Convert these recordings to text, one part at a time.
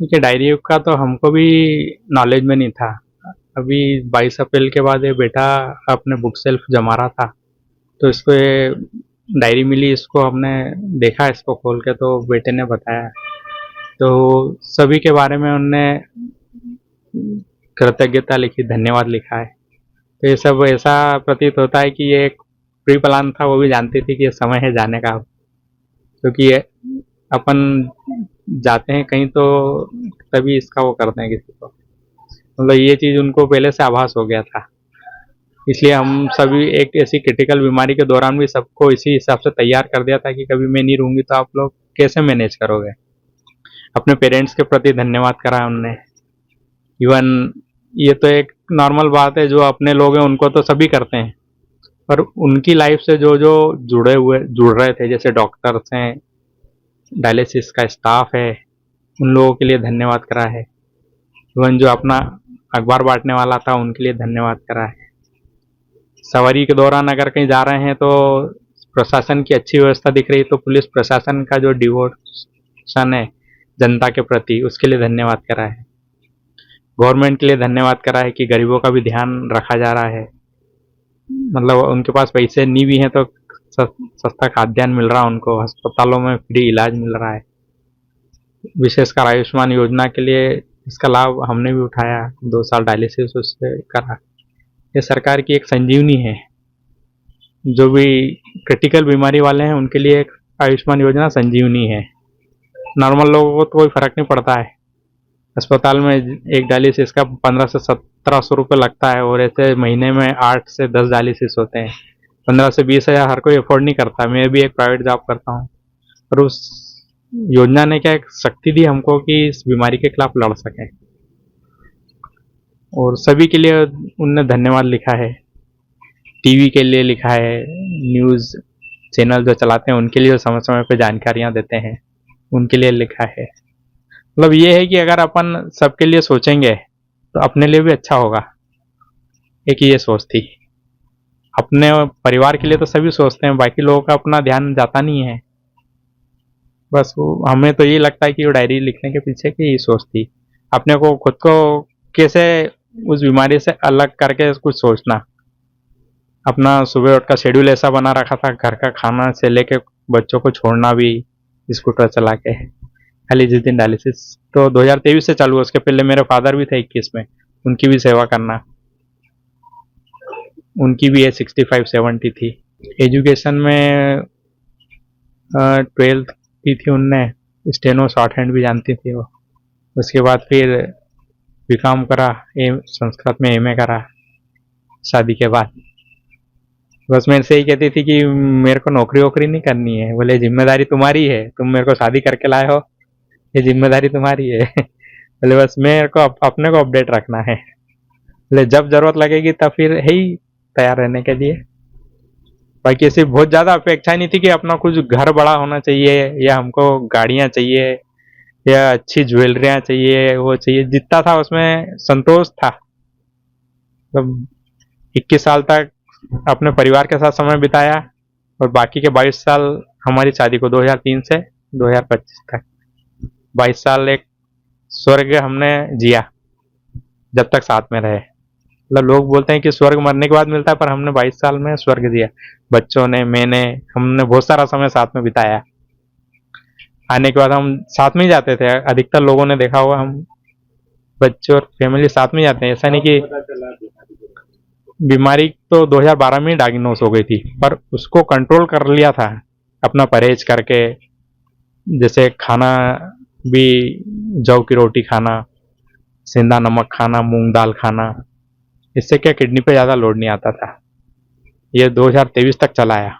देखिए, डायरी का तो हमको भी नॉलेज में नहीं था। अभी 22 अप्रैल के बाद ये बेटा अपने बुक सेल्फ जमा रहा था, तो इसको ये डायरी मिली, इसको हमने देखा, इसको खोल के तो बेटे ने बताया। तो सभी के बारे में उनने कृतज्ञता लिखी, धन्यवाद लिखा है। तो ये सब ऐसा प्रतीत होता है कि ये एक प्री प्लान था, वो भी जानती थी कि ये समय है जाने का। क्योंकि ये अपन जाते हैं कहीं तो तभी इसका वो करते हैं किसी को, मतलब ये चीज़ उनको पहले से आभास हो गया था। इसलिए हम सभी एक ऐसी क्रिटिकल बीमारी के दौरान भी सबको इसी हिसाब से तैयार कर दिया था कि कभी मैं नहीं रहूँगी तो आप लोग कैसे मैनेज करोगे। अपने पेरेंट्स के प्रति धन्यवाद करा उनने। इवन ये तो एक नॉर्मल बात है, जो अपने लोग हैं उनको तो सभी करते हैं, पर उनकी लाइफ से जो जो जुड़ रहे थे, जैसे डॉक्टर्स हैं, डायलिसिस का स्टाफ है, उन लोगों के लिए धन्यवाद करा है। इवन जो अपना अखबार बांटने वाला था उनके लिए धन्यवाद करा है। सवारी के दौरान अगर कहीं जा रहे हैं तो प्रशासन की अच्छी व्यवस्था दिख रही, तो पुलिस प्रशासन का जो डिवोशन है जनता के प्रति, उसके लिए धन्यवाद करा है। गवर्नमेंट के लिए धन्यवाद करा है कि गरीबों का भी ध्यान रखा जा रहा है। मतलब उनके पास पैसे नहीं भी हैं तो सस्ता खाद्यान्न मिल रहा है उनको, अस्पतालों में फ्री इलाज मिल रहा है। विशेषकर आयुष्मान योजना के लिए इसका लाभ हमने भी उठाया, 2 साल डायलिसिस उससे करा। ये सरकार की एक संजीवनी है। जो भी क्रिटिकल बीमारी वाले हैं उनके लिए एक आयुष्मान योजना संजीवनी है। नॉर्मल लोगों को तो कोई फर्क नहीं पड़ता है। अस्पताल में एक डायलिसिस का 1500 से 1700 रुपये लगता है, और ऐसे महीने में 8 से 10 डायलिसिस होते हैं। 15 से 20 हज़ार हर कोई अफोर्ड नहीं करता। मैं भी एक प्राइवेट जॉब करता हूँ, और उस योजना ने क्या एक शक्ति दी हमको कि इस बीमारी के खिलाफ लड़ सकें, और सभी के लिए उनने धन्यवाद लिखा है। टीवी के लिए लिखा है, न्यूज़ चैनल जो चलाते हैं उनके लिए समय समय पे जानकारियाँ देते हैं, उनके लिए लिखा है। मतलब ये है कि अगर अपन सबके लिए सोचेंगे तो अपने लिए भी अच्छा होगा। एक ये सोच थी। अपने परिवार के लिए तो सभी सोचते हैं, बाकी लोगों का अपना ध्यान जाता नहीं है। बस वो हमें तो ये लगता है कि वो डायरी लिखने के पीछे की ये सोच थी, अपने को खुद को कैसे उस बीमारी से अलग करके कुछ सोचना। अपना सुबह उठ का शेड्यूल ऐसा बना रखा था, घर का खाना से लेके बच्चों को छोड़ना भी स्कूटर चला के। खाली जिस दिन डायलिसिस तो 2023 से चालू हुआ, उसके पहले मेरे फादर भी थे 21 में, उनकी भी सेवा करना। उनकी भी एज 65-70 थी। एजुकेशन में 12th की थी उनने, स्टेनो शॉर्ट हैंड भी जानती थी वो। उसके बाद फिर बीकॉम करा, संस्कृत में एमए करा शादी के बाद। बस मेरे से ही कहती थी कि मेरे को नौकरी वोकरी नहीं करनी है। बोले जिम्मेदारी तुम्हारी है, तुम मेरे को शादी करके लाए हो, ये जिम्मेदारी तुम्हारी है। बोले बस मेरे को अपने को अपडेट रखना है। बोले जब जरूरत लगेगी तब फिर है ही तैयार रहने के लिए। बाकी ऐसी बहुत ज़्यादा अपेक्षा नहीं थी कि अपना कुछ घर बड़ा होना चाहिए, या हमको गाड़ियाँ चाहिए, या अच्छी ज्वेलरियाँ चाहिए, वो चाहिए। जितना था उसमें संतोष था। तो 21 साल तक अपने परिवार के साथ समय बिताया, और बाकी के 22 साल हमारी शादी को 2003 से 2025 तक 22 साल एक स्वर्ग हमने जिया, जब तक साथ में रहे। मतलब लोग बोलते हैं कि स्वर्ग मरने के बाद मिलता है, पर हमने 22 साल में स्वर्ग जिया। बच्चों ने, मैंने, हमने बहुत सारा समय साथ में बिताया। आने के बाद हम साथ में ही जाते थे। अधिकतर लोगों ने देखा होगा, हम बच्चे और फैमिली साथ में जाते हैं। ऐसा नहीं कि बीमारी तो 2012 में ही डायग्नोस हो गई थी, पर उसको कंट्रोल कर लिया था अपना परहेज करके। जैसे खाना भी जौ की रोटी खाना, सेंधा नमक खाना, मूंग दाल खाना। इससे क्या किडनी पे ज़्यादा लोड नहीं आता था। ये 2023 तक चलाया,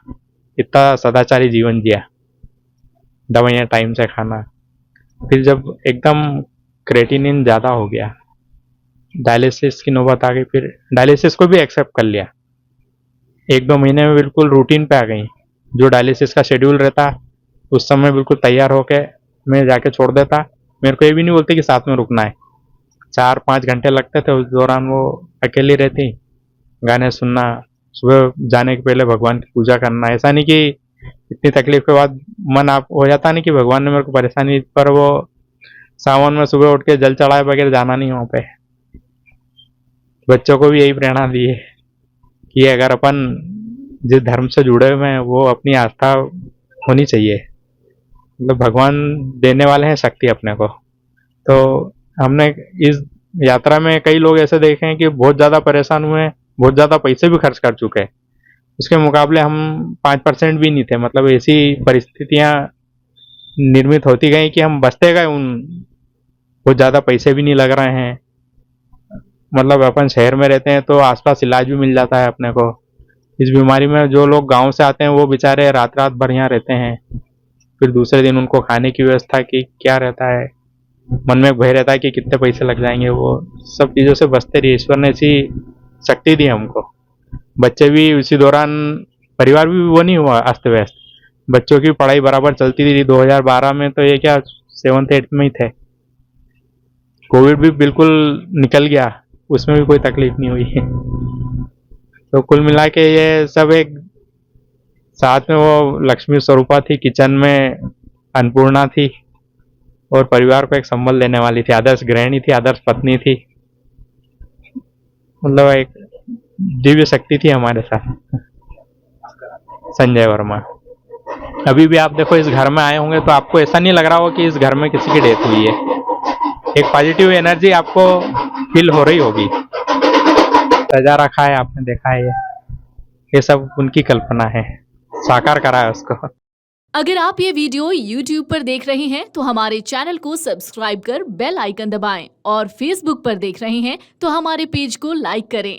इतना सदाचारी जीवन जिया, दवाइयाँ टाइम से खाना। फिर जब एकदम क्रेटिनिन ज़्यादा हो गया, डायलिसिस की नौबत आ गई, फिर डायलिसिस को भी एक्सेप्ट कर लिया। 1-2 महीने में बिल्कुल रूटीन पे आ गई। जो डायलिसिस का शेड्यूल रहता उस समय बिल्कुल तैयार होके मैं जाके छोड़ देता। मेरे को ये भी नहीं बोलते कि साथ में रुकना है। 4-5 घंटे लगते थे उस दौरान। वो अकेली रहती, गाने सुनना, सुबह जाने के पहले भगवान की पूजा करना। ऐसा नहीं कि इतनी तकलीफ के बाद मन आप हो जाता नहीं कि भगवान ने मेरे को परेशानी, पर वो सावन में सुबह उठ के जल चढ़ाए बगैर जाना नहीं वहाँ पे। बच्चों को भी यही प्रेरणा दी है कि अगर अपन जिस धर्म से जुड़े हुए हैं वो अपनी आस्था होनी चाहिए। मतलब भगवान देने वाले हैं शक्ति अपने को। तो हमने इस यात्रा में कई लोग ऐसे देखे हैं कि बहुत ज़्यादा परेशान हुए हैं, बहुत ज़्यादा पैसे भी खर्च कर चुके हैं। उसके मुकाबले हम 5% भी नहीं थे। मतलब ऐसी परिस्थितियाँ निर्मित होती गई कि हम बचते गए। बहुत ज़्यादा पैसे भी नहीं लग रहे हैं। मतलब अपन शहर में रहते हैं तो आसपास इलाज भी मिल जाता है अपने को। इस बीमारी में जो लोग गांव से आते हैं वो बेचारे रात रात भर यहाँ रहते हैं। फिर दूसरे दिन उनको खाने की व्यवस्था की क्या रहता है, मन में भय रहता है कि कितने पैसे लग जाएंगे। वो सब चीज़ों से बचते रहिए। ईश्वर ने ऐसी शक्ति दी हमको। बच्चे भी इसी दौरान, परिवार भी वो नहीं हुआ अस्त व्यस्त। बच्चों की पढ़ाई बराबर चलती रही। 2012 में तो ये क्या 7th 8th में ही थे। कोविड भी बिल्कुल निकल गया, उसमें भी कोई तकलीफ नहीं हुई। तो कुल मिला के ये सब एक साथ में वो लक्ष्मी स्वरूपा थी, किचन में अन्नपूर्णा थी और परिवार को एक संबल देने वाली थी, आदर्श गृहिणी थी, आदर्श पत्नी थी। मतलब एक दिव्य शक्ति थी हमारे साथ। संजय वर्मा। अभी भी आप देखो इस घर में आए होंगे तो आपको ऐसा नहीं लग रहा होगा कि इस घर में किसी की डेथ हुई है। एक पॉजिटिव एनर्जी आपको फील हो रही होगी। सजा रखा है, आपने देखा है। ये सब उनकी कल्पना है, साकार करा है उसको। अगर आप ये वीडियो YouTube पर देख रहे हैं तो हमारे चैनल को सब्सक्राइब कर बेल आइकन दबाएं और Facebook पर देख रहे हैं तो हमारे पेज को लाइक करें।